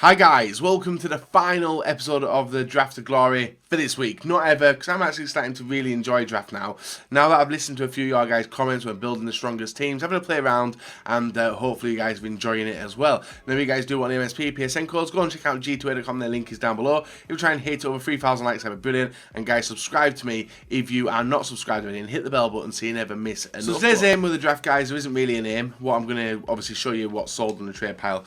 Hi guys, welcome to the final episode of the Draft of Glory for this week. Not ever, because I'm actually starting to really enjoy draft now. Now that I've listened to a few of your guys' comments when building the strongest teams, having a play around, and hopefully you guys are enjoying it as well. Now if you guys do want MSP, PSN codes, go and check out g2a.com, their link is down below. If you try and hit over 3,000 likes, that'd be brilliant. And guys, subscribe to me if you are not subscribed already, and hit the bell button so you never miss an upload. So today's aim with the draft, guys, there isn't really an aim. What I'm going to obviously show you what's sold on the trade pile.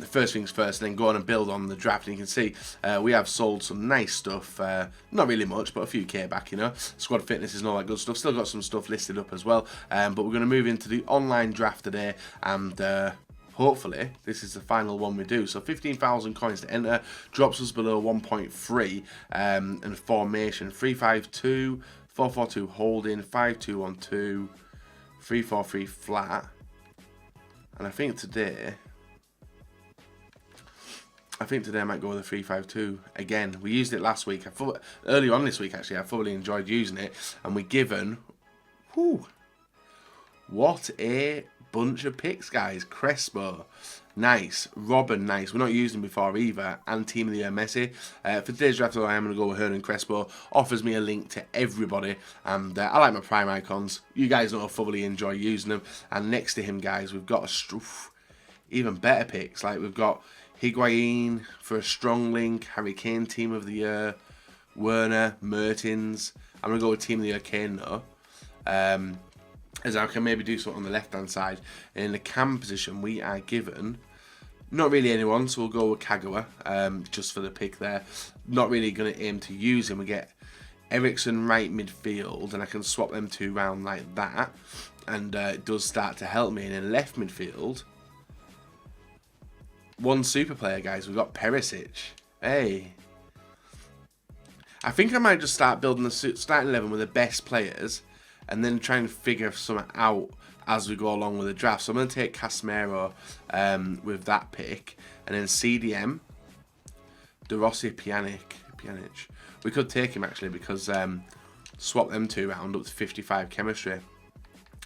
First things first, and then go on and build on the draft. And you can see we have sold some nice stuff, not really much, but a few K back, you know, squad fitnesses and all that good stuff. Still got some stuff listed up as well, but we're going to move into the online draft today, and hopefully this is the final one we do. So 15,000 coins to enter, drops us below 1.3, and formation 3-5-2, 4-4-2 holding, 5-2-1-2, 3-4-3 flat, and I think today I might go with a 3-5-2 again. We used it last week. Early on this week, actually, I thoroughly enjoyed using it. And we're given... Whew, what a bunch of picks, guys. Crespo, nice. Robin, nice. We're not using him before either. And Team of the Year, Messi. For today's draft, I am going to go with Hernan Crespo. Offers me a link to everybody. And I like my prime icons. You guys know I thoroughly enjoy using them. And next to him, guys, we've got even better picks. Like, we've got Higuain for a strong link, Harry Kane Team of the Year, Werner, Mertens. I'm going to go with Team of the Year Kane though, as I can maybe do something on the left hand side. And in the cam position we are given not really anyone, so we'll go with Kagawa, just for the pick there. Not really going to aim to use him. We get Ericsson right midfield, and I can swap them two round like that, and it does start to help me. And in left midfield, one super player, guys. We've got Perisic. Hey. I think I might just start building the starting 11 with the best players and then try and figure something out as we go along with the draft. So I'm going to take Casemiro with that pick. And then CDM, De Rossi, Pjanic. We could take him, actually, because swap them two round up to 55 chemistry.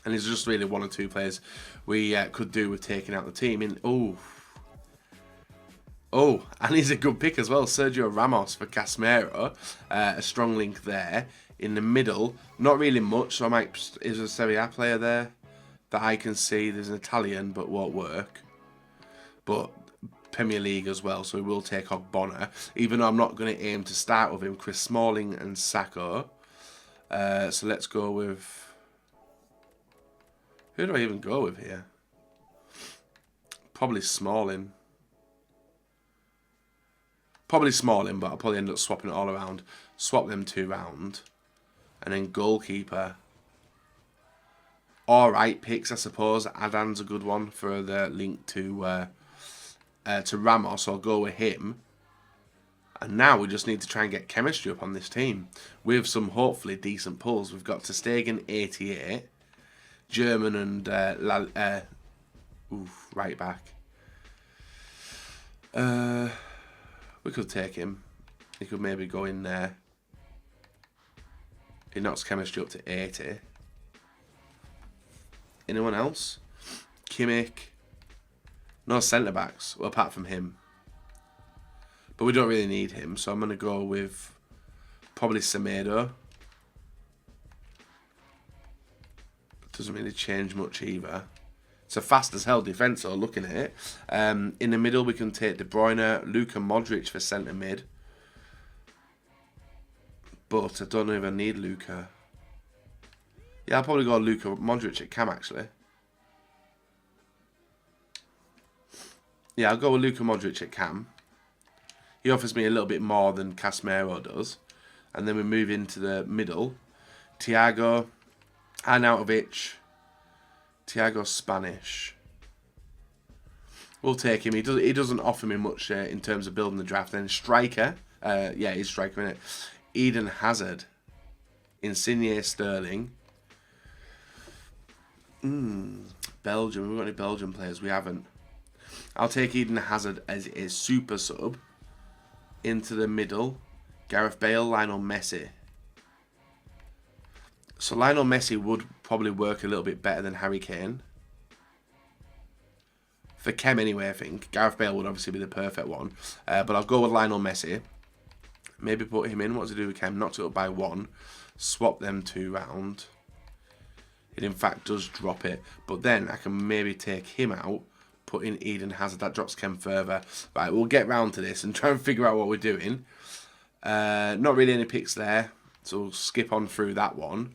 And there's just really one or two players we could do with taking out the team. Oh, and he's a good pick as well. Sergio Ramos for Casemiro. A strong link there. In the middle, not really much. So I might... Is a Serie A player there that I can see? There's an Italian, but won't work. But Premier League as well, so we will take Ogbonna. Even though I'm not going to aim to start with him. Chris Smalling and Sacco. So let's go with... Who do I even go with here? Probably Smalling. But I'll probably end up swapping it all around. Swap them two round. And then goalkeeper. Alright picks, I suppose. Adan's a good one for the link to Ramos. I'll go with him. And now we just need to try and get chemistry up on this team. With some hopefully decent pulls. We've got Ter Stegen 88. German and right back. We could take him. He could maybe go in there. He knocks chemistry up to 80. Anyone else? Kimmich. No centre-backs, well, apart from him. But we don't really need him, so I'm going to go with probably Semedo. Doesn't really change much either. It's a fast as hell defence, though, looking at it. In the middle, we can take De Bruyne, Luka Modric for centre mid. But I don't know if I need Luka. Yeah, I'll probably go Luka Modric at cam, actually. Yeah, I'll go with Luka Modric at cam. He offers me a little bit more than Casemiro does. And then we move into the middle. Thiago, Arnautovic, Thiago Spanish. We'll take him. He doesn't offer me much in terms of building the draft. Then striker. Yeah, he's striker, isn't it? Eden Hazard. Insigne Sterling. Belgium. We've got any Belgian players? We haven't. I'll take Eden Hazard as a super sub. Into the middle. Gareth Bale, Lionel Messi. So Lionel Messi would probably work a little bit better than Harry Kane. For Kem anyway, I think. Gareth Bale would obviously be the perfect one. But I'll go with Lionel Messi. Maybe put him in. What does he do with Kem? Knocks it up by 1. Swap them 2 round. It in fact does drop it. But then I can maybe take him out. Put in Eden Hazard. That drops Kem further. Right, we'll get round to this and try and figure out what we're doing. Not really any picks there. So we'll skip on through that one.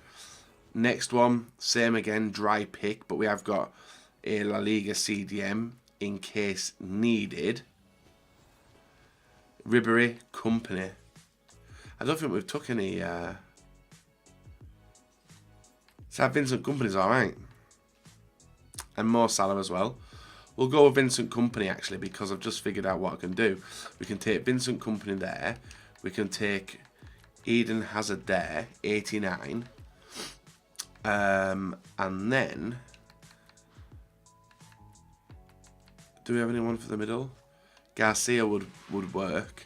Next one, same again, dry pick. But we have got a La Liga CDM in case needed. Ribery, Company. I don't think we've took any... So Vincent Kompany's alright. And Mo Salah as well. We'll go with Vincent Kompany actually because I've just figured out what I can do. We can take Vincent Kompany there. We can take Eden Hazard there, 89. And then... Do we have anyone for the middle? Garcia would work.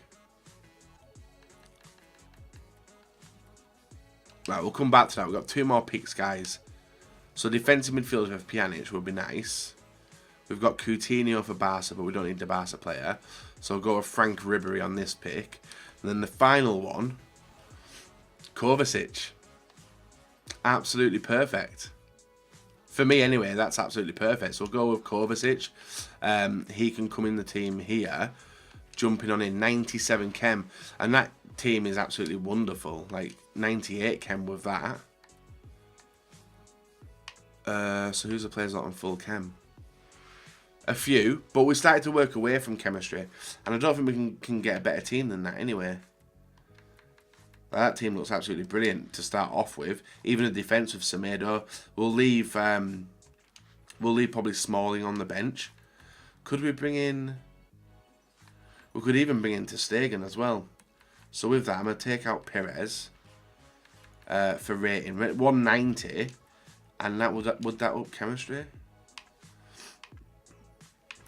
Right, we'll come back to that. We've got 2 more picks, guys. So defensive midfielder with Pjanic would be nice. We've got Coutinho for Barca, but we don't need the Barca player. So we'll go with Frank Ribery on this pick. And then the final one, Kovacic. Absolutely perfect. For me anyway, that's absolutely perfect. So we'll go with Kovacic. He can come in the team here, jumping on in 97 Kem. And that team is absolutely wonderful. Like 98 Kem with that. So who's the players not on full Kem? A few, but we started to work away from chemistry. And I don't think we can get a better team than that anyway. That team looks absolutely brilliant to start off with. Even a defence with Semedo. We'll leave probably Smalling on the bench. Could we bring in... We could even bring in ter Stegen as well. So with that, I'm going to take out Perez for rating. 190. And that would that up chemistry?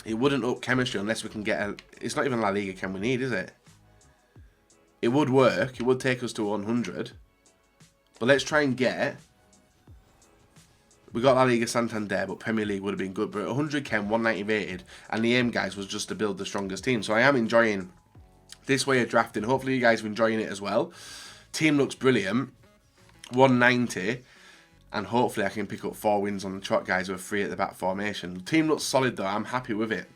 It wouldn't up chemistry unless we can get a... It's not even La Liga Chem we need, is it? It would work. It would take us to 100. But let's try and get... We got La Liga Santander, but Premier League would have been good. But 100 Chem, 190 rated. And the aim, guys, was just to build the strongest team. So I am enjoying this way of drafting. Hopefully you guys are enjoying it as well. Team looks brilliant. 190. And hopefully I can pick up 4 wins on the trot, guys, with 3 at the back formation. The team looks solid, though. I'm happy with it.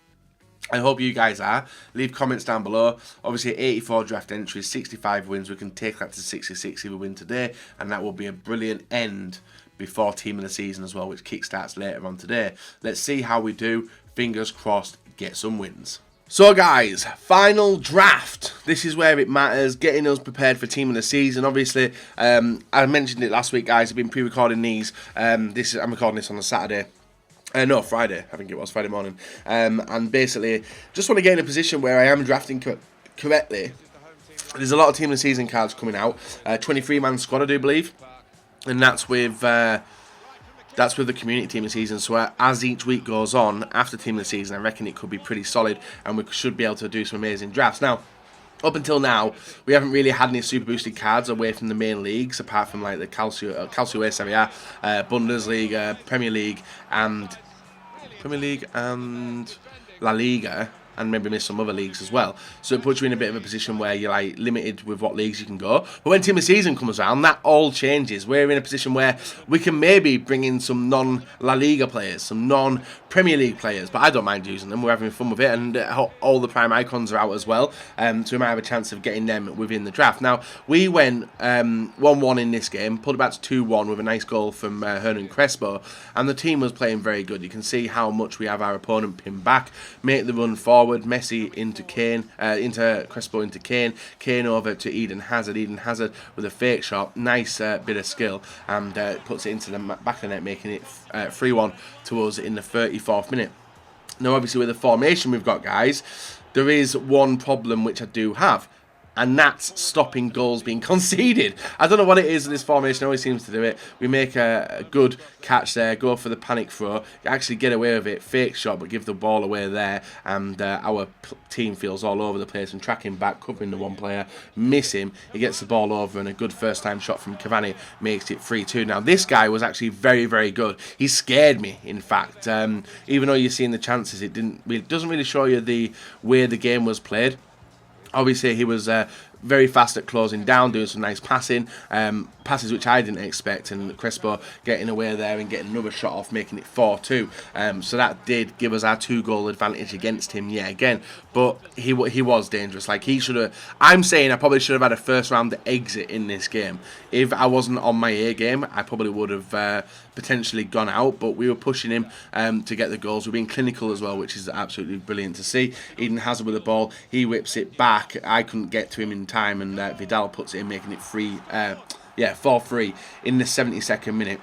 I hope you guys are. Leave comments down below. Obviously, 84 draft entries, 65 wins. We can take that to 66 if we win today. And that will be a brilliant end before team of the season as well, which kickstarts later on today. Let's see how we do. Fingers crossed, get some wins. So guys, final draft. This is where it matters, getting us prepared for team of the season. Obviously, I mentioned it last week, guys. I've been pre-recording these. I'm recording this on a Saturday. No, Friday, I think it was, Friday morning. And basically, just want to get in a position where I am drafting correctly. There's a lot of team of the season cards coming out. 23-man squad, I do believe. And that's with the community team of the season. So as each week goes on, after team of the season, I reckon it could be pretty solid. And we should be able to do some amazing drafts. Now, up until now, we haven't really had any super boosted cards away from the main leagues, apart from like the Calcio Serie A, Bundesliga, Premier League and La Liga, and maybe miss some other leagues as well. So it puts you in a bit of a position where you're like limited with what leagues you can go. But when team of the season comes around, that all changes. We're in a position where we can maybe bring in some non-La Liga players, some non-Premier League players, but I don't mind using them. We're having fun with it, and all the prime icons are out as well. So we might have a chance of getting them within the draft. Now, we went 1-1 in this game, pulled it back to 2-1 with a nice goal from Hernan Crespo, and the team was playing very good. You can see how much we have our opponent pinned back, make the run forward. Messi into Kane, into Crespo into Kane over to Eden Hazard with a fake shot, nice bit of skill, and puts it into the back of the net, making it 3-1 to us in the 34th minute. Now obviously with the formation we've got, guys, there is one problem which I do have, and that's stopping goals being conceded. I don't know what it is in this formation, always seems to do it. We make a good catch there, go for the panic throw, actually get away with it, fake shot, but give the ball away there, and our team feels all over the place and tracking back, covering the one player, miss him, he gets the ball over, and a good first time shot from Cavani makes it 3-2. Now this guy was actually very, very good. He scared me, in fact. Even though you're seeing the chances, it doesn't really show you the way the game was played. Obviously, he was very fast at closing down, doing some nice passing, passes which I didn't expect, and Crespo getting away there and getting another shot off, making it 4-2. So that did give us our 2-goal advantage against him yet again. But he was dangerous. Like, he should have. I'm saying I probably should have had a first round exit in this game. If I wasn't on my A game, I probably would have potentially gone out. But we were pushing him to get the goals. We're being clinical as well, which is absolutely brilliant to see. Eden Hazard with the ball, he whips it back. I couldn't get to him in time, and Vidal puts it in, making it 4-3 in the 72nd minute.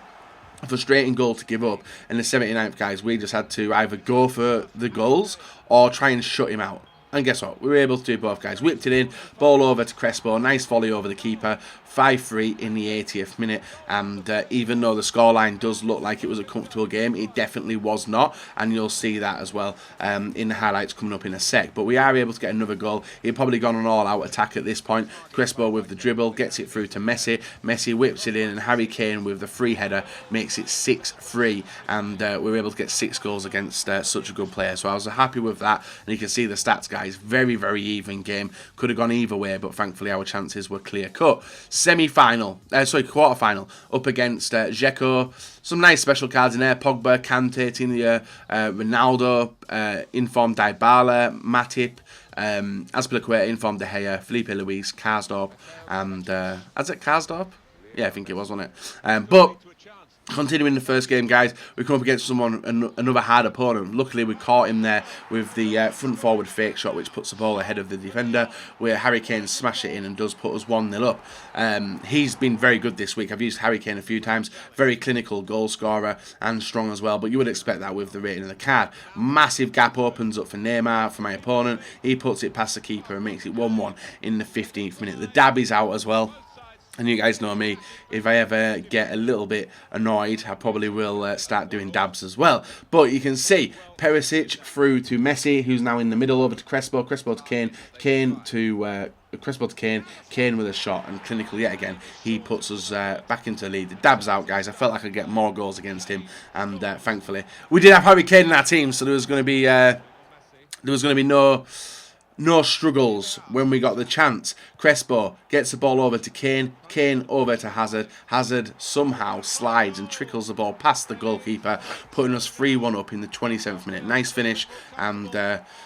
A frustrating goal to give up. In the 79th, guys, we just had to either go for the goals or try and shut him out. And guess what? We were able to do both, guys. Whipped it in, ball over to Crespo, nice volley over the keeper, 5-3 in the 80th minute. And even though the scoreline does look like it was a comfortable game, it definitely was not. And you'll see that as well in the highlights coming up in a sec. But we are able to get another goal. He'd probably gone on all-out attack at this point. Crespo with the dribble, gets it through to Messi. Messi whips it in, and Harry Kane with the free header makes it 6-3. And we were able to get 6 goals against such a good player. So I was happy with that. And you can see the stats, guys. Very, very even game. Could have gone either way, but thankfully our chances were clear-cut. Quarter-final, up against Dzeko. Some nice special cards in there. Pogba, Kante, Ronaldo, informed Dybala, Matip, Azpilicueta, informed De Gea, Felipe Luis, Karsdorp, and is it Karsdorp? Yeah, I think it was, wasn't it? But continuing the first game, guys, we come up against another hard opponent. Luckily, we caught him there with the front forward fake shot, which puts the ball ahead of the defender, where Harry Kane smashed it in and does put us 1-0 up. He's been very good this week. I've used Harry Kane a few times. Very clinical goal scorer and strong as well, but you would expect that with the rating of the card. Massive gap opens up for Neymar, for my opponent. He puts it past the keeper and makes it 1-1 in the 15th minute. The dab is out as well. And you guys know me, if I ever get a little bit annoyed, I probably will start doing dabs as well. But you can see Perisic through to Messi, who's now in the middle, over to Crespo, Crespo to Kane, Kane to Crespo to Kane, Kane with a shot, and clinical yet again, he puts us back into the lead. The dab's out, guys. I felt like I could get more goals against him, and thankfully we did have Harry Kane in our team, so there was going to be no struggles when we got the chance. Crespo gets the ball over to Kane. Kane over to Hazard. Hazard somehow slides and trickles the ball past the goalkeeper, putting us 3-1 up in the 27th minute. Nice finish, and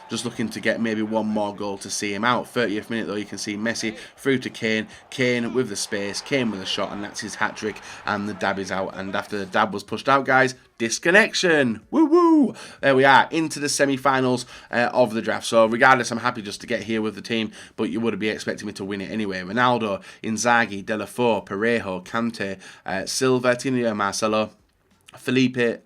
just looking to get maybe one more goal to see him out. 30th minute, though, you can see Messi through to Kane. Kane with the space. Kane with a shot, and that's his hat-trick, and the dab is out. And after the dab was pushed out, guys, disconnection. Woo-woo! There we are, into the semi-finals of the draft. So regardless, I'm happy just to get here with the team, but you would be expecting me to win it anyway. Ronaldo, Inzaghi, Delafort, Parejo, Kante, Silva, Tino, Marcelo, David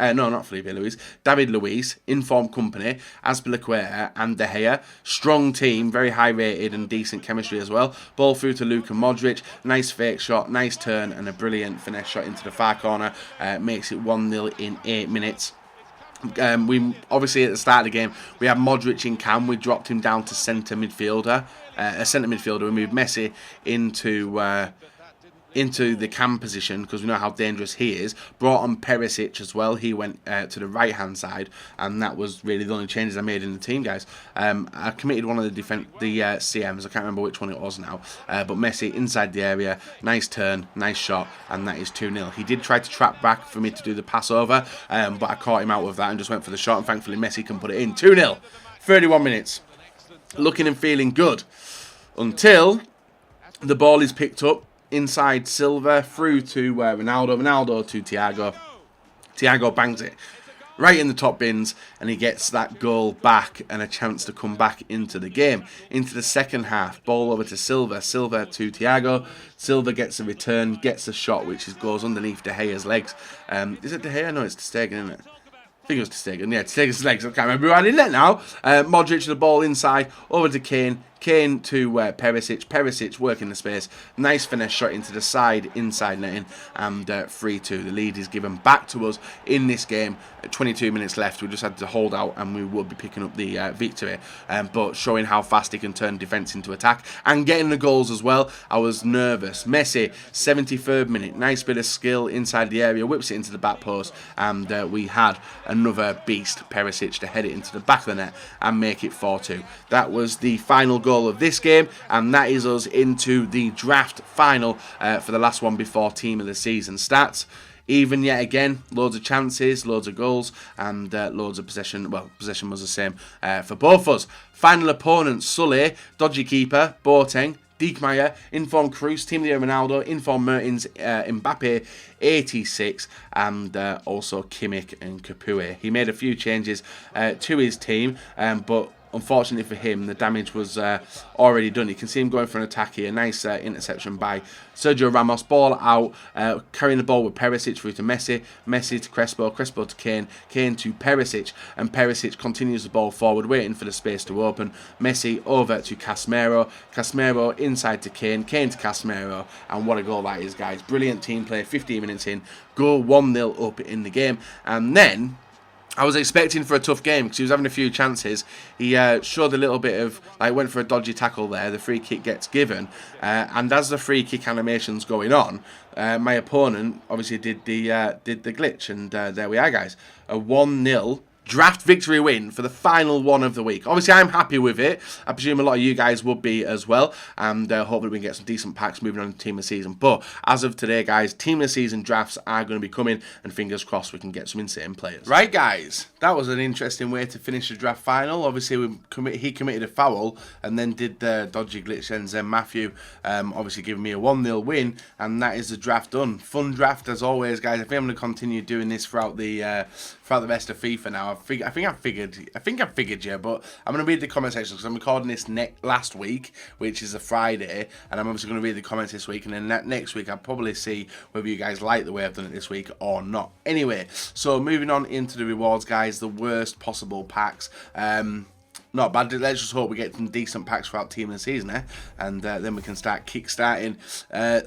Luiz, informed company, Azpilicueta and De Gea. Strong team, very high rated and decent chemistry as well. Ball through to Luka Modric, nice fake shot, nice turn, and a brilliant finesse shot into the far corner. Makes it 1-0 in 8 minutes. We obviously at the start of the game we had Modric in cam. We dropped him down to centre midfielder. We moved Messi into the cam position because we know how dangerous he is. Brought on Perisic as well. He went to the right hand side, and that was really the only changes I made in the team, guys. I committed one of the CMs. I can't remember which one it was now, but Messi inside the area, nice turn, nice shot, and that is 2-0. He did try to trap back for me to do the pass over, but I caught him out with that and just went for the shot, and thankfully Messi can put it in. 2-0, 31 minutes, looking and feeling good until the ball is picked up inside Silva, through to Ronaldo, Ronaldo to Thiago. Thiago bangs it right in the top bins, and he gets that goal back and a chance to come back into the game. Into the second half, ball over to Silva, Silva to Thiago. Silva gets a return, gets a shot which goes underneath De Gea's legs. Is it De Gea? No, it's Ter Stegen, isn't it? I think it was Ter Stegen. Yeah, Ter Stegen's legs. I can't remember who had in there now. Modric the ball inside, over to Kane. Kane to Perisic. Perisic working the space. Nice finesse shot into the side, inside netting, and 3-2. The lead is given back to us in this game. 22 minutes left. We just had to hold out, and we will be picking up the victory. But showing how fast he can turn defence into attack and getting the goals as well. I was nervous. Messi, 73rd minute. Nice bit of skill inside the area. Whips it into the back post, and we had another beast, Perisic, to head it into the back of the net and make it 4-2. That was the final goal of this game, and that is us into the draft final for the last one before team of the season starts. Even yet again, loads of chances, loads of goals, and loads of possession. Well, possession was the same for both of us. Final opponents: Sully, dodgy keeper, Boateng, Diekmeyer, inform Cruz, team of the year Ronaldo, inform Mertens, Mbappe, 86, and also Kimmich and Capoue. He made a few changes to his team, but unfortunately for him, the damage was already done. You can see him going for an attack here. Nice interception by Sergio Ramos. Ball out, carrying the ball with Perisic through to Messi. Messi to Crespo. Crespo to Kane. Kane to Perisic. And Perisic continues the ball forward, waiting for the space to open. Messi over to Casemiro. Casemiro inside to Kane. Kane to Casemiro. And what a goal that is, guys. Brilliant team play. 15 minutes in. Goal 1-0 up in the game. And then I was expecting for a tough game because he was having a few chances. He showed a little bit of, went for a dodgy tackle there. The free kick gets given. And as the free kick animation's going on, my opponent obviously did the glitch. And there we are, guys. A 1-0 draft victory win for the final one of the week. Obviously, I'm happy with it. I presume a lot of you guys would be as well. And hopefully we can get some decent packs moving on to Team of the Season. But as of today, guys, Team of the Season drafts are going to be coming. And fingers crossed we can get some insane players. Right, guys. That was an interesting way to finish the draft final. Obviously, he committed a foul and then did the dodgy glitch. And then Matthew obviously giving me a 1-0 win. And that is the draft done. Fun draft as always, guys. I think I'm going to continue doing this throughout the rest of FIFA now. I think I've figured you, but I'm going to read the comment section because I'm recording this last week, which is a Friday, and I'm obviously going to read the comments this week, and then next week I'll probably see whether you guys like the way I've done it this week or not. Anyway, so moving on into the rewards, guys, the worst possible packs. Not bad. Let's just hope we get some decent packs throughout Team of the Season, and then we can start kickstarting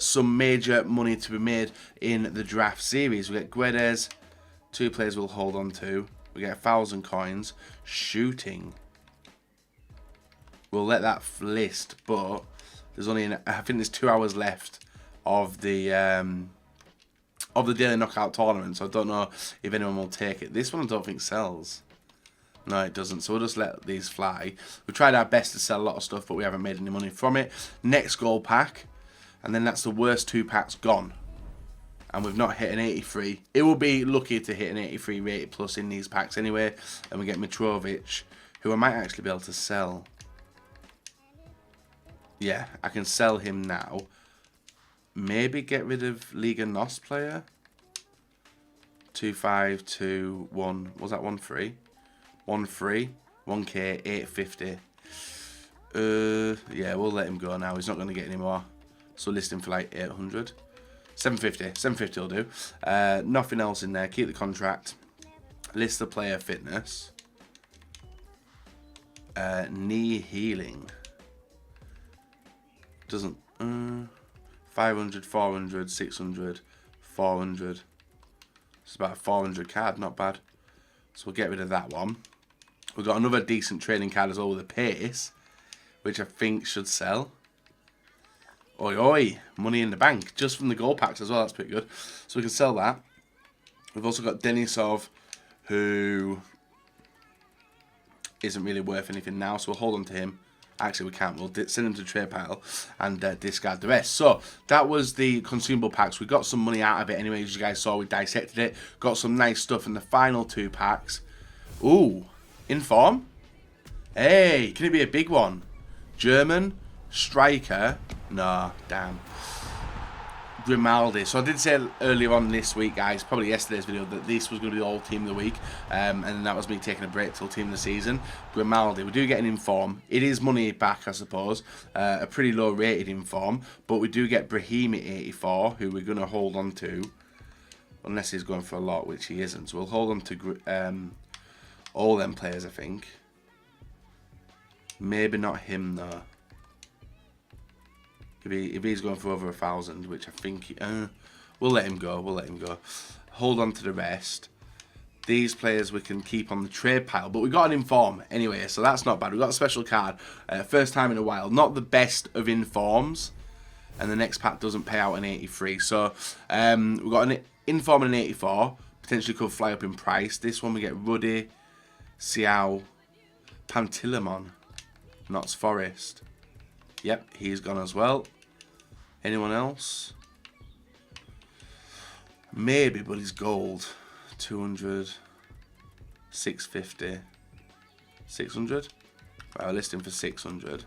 some major money to be made in the draft series. We get Guedes, 2 players we'll hold on to. We get 1,000 coins. Shooting. We'll let that list, but there's only I think there's 2 hours left of the daily knockout tournament, so I don't know if anyone will take it. This one I don't think sells. No, it doesn't, so we'll just let these fly. We tried our best to sell a lot of stuff, but we haven't made any money from it. Next gold pack, and then that's the worst 2 packs gone. And we've not hit an 83. It will be lucky to hit an 83 rated plus in these packs anyway. And we get Mitrovic, who I might actually be able to sell. Yeah, I can sell him now. Maybe get rid of Liga NOS player. 2-5, 2-1. Was that 1-3? 1-3. 1k, 850. Yeah, we'll let him go now. He's not going to get any more. So list him for like 800. 750 will do. Nothing else in there. Keep the contract. List the player fitness. Knee healing. Doesn't. 500, 400, 600, 400. It's about a 400 card. Not bad. So we'll get rid of that one. We've got another decent trading card as well with a pace, which I think should sell. Oi, oi, money in the bank, just from the gold packs as well, that's pretty good. So we can sell that. We've also got Denisov, who isn't really worth anything now, so we'll hold on to him. Actually, we can't. We'll send him to the trade pile and discard the rest. So that was the consumable packs. We got some money out of it anyway, as you guys saw. We dissected it, got some nice stuff in the final 2 packs. Ooh, inform. Hey, can it be a big one? German striker. No, damn. Grimaldi. So I did say earlier on this week, guys, probably yesterday's video, that this was going to be all Team of the Week, and that was me taking a break till Team of the Season. Grimaldi, we do get an inform. It is money back, I suppose. A pretty low rated inform, but we do get Brahimi 84, who we're going to hold on to, unless he's going for a lot, which he isn't. So we'll hold on to all them players, I think. Maybe not him though. If he's going for over 1,000, which I think we'll let him go. We'll let him go. Hold on to the rest. These players we can keep on the trade pile, but we got an inform anyway, so that's not bad. We got a special card, first time in a while. Not the best of informs, and the next pack doesn't pay out an 83. So we got an inform and an 84. Potentially could fly up in price. This one we get Ruddy, Xiao, Pantilimon, Notts Forest. Yep, he's gone as well. Anyone else? Maybe, but he's gold. 200, 650, 600. Right, I'll list him for 600.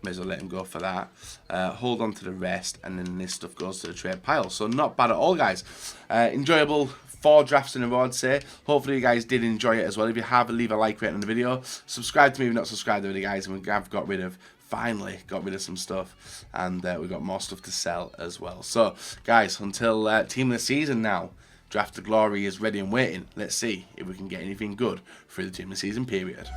May as well let him go for that. Hold on to the rest, and then this stuff goes to the trade pile. So not bad at all, guys. Enjoyable 4 drafts in a row, I'd say. Hopefully you guys did enjoy it as well. If you have, leave a like rating on the video. Subscribe to me if you're not subscribed already, guys. And we have finally got rid of some stuff, and we've got more stuff to sell as well. So guys, until team of the season now, Draft to Glory is ready and waiting. Let's see if we can get anything good through the team of the season period.